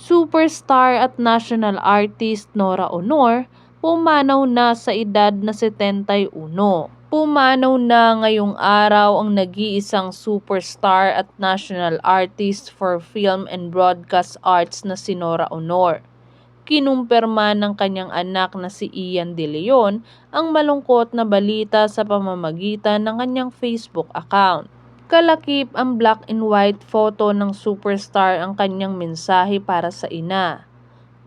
Superstar at national artist Nora Honor pumanaw na sa edad na 71. Pumanaw na ngayong araw ang nag-iisang superstar at national artist for film and broadcast arts na si Nora Honor. Kinumpirma ng kanyang anak na si Ian De Leon ang malungkot na balita sa pamamagitan ng kanyang Facebook account. Kalakip ang black and white photo ng superstar ang kanyang mensahe para sa ina.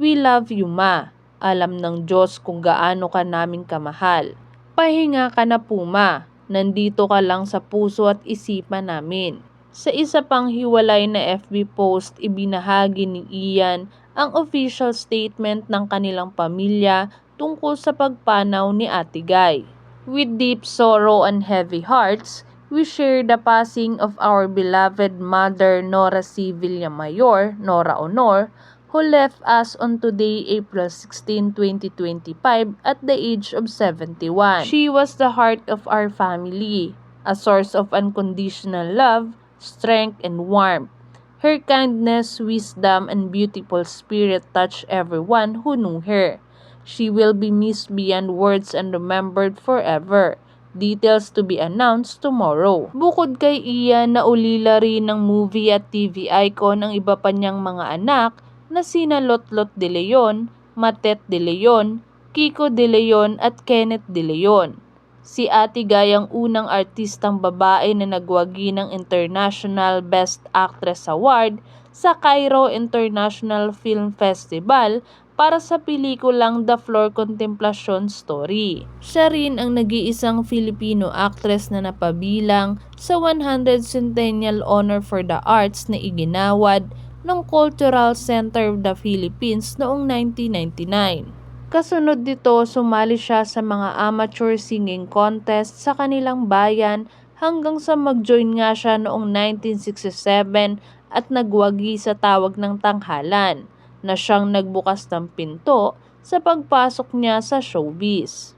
"We love you, Ma. Alam ng Diyos kung gaano ka naming kamahal. Pahinga ka na po, Ma. Nandito ka lang sa puso at isipan namin." Sa isa pang hiwalay na FB post, ibinahagi ni Ian ang official statement ng kanilang pamilya tungkol sa pagpanaw ni Ate Guy. "With deep sorrow and heavy hearts, we share the passing of our beloved mother Nora C. Villamayor, Nora Honor, who left us on today, April 16, 2025 at the age of 71. She was the heart of our family, a source of unconditional love, strength, and warmth. Her kindness, wisdom, and beautiful spirit touched everyone who knew her. She will be missed beyond words and remembered forever. Details to be announced tomorrow." Bukod kay Ian, naulila rin ng movie at TV icon ang iba pa niyang mga anak na sina Lotlot De Leon, Matet De Leon, Kiko De Leon at Kenneth De Leon. Si Ate Guy ang unang artistang babae na nagwagi ng International Best Actress Award sa Cairo International Film Festival para sa pelikulang The Floor Contemplation Story. Siya rin ang nag-iisang Filipino actress na napabilang sa 100th Centennial Honor for the Arts na iginawad ng Cultural Center of the Philippines noong 1999. Kasunod dito, sumali siya sa mga amateur singing contest sa kanilang bayan hanggang sa mag-join nga siya noong 1967 at nagwagi sa Tawag ng Tanghalan, na siyang nagbukas ng pinto sa pagpasok niya sa showbiz.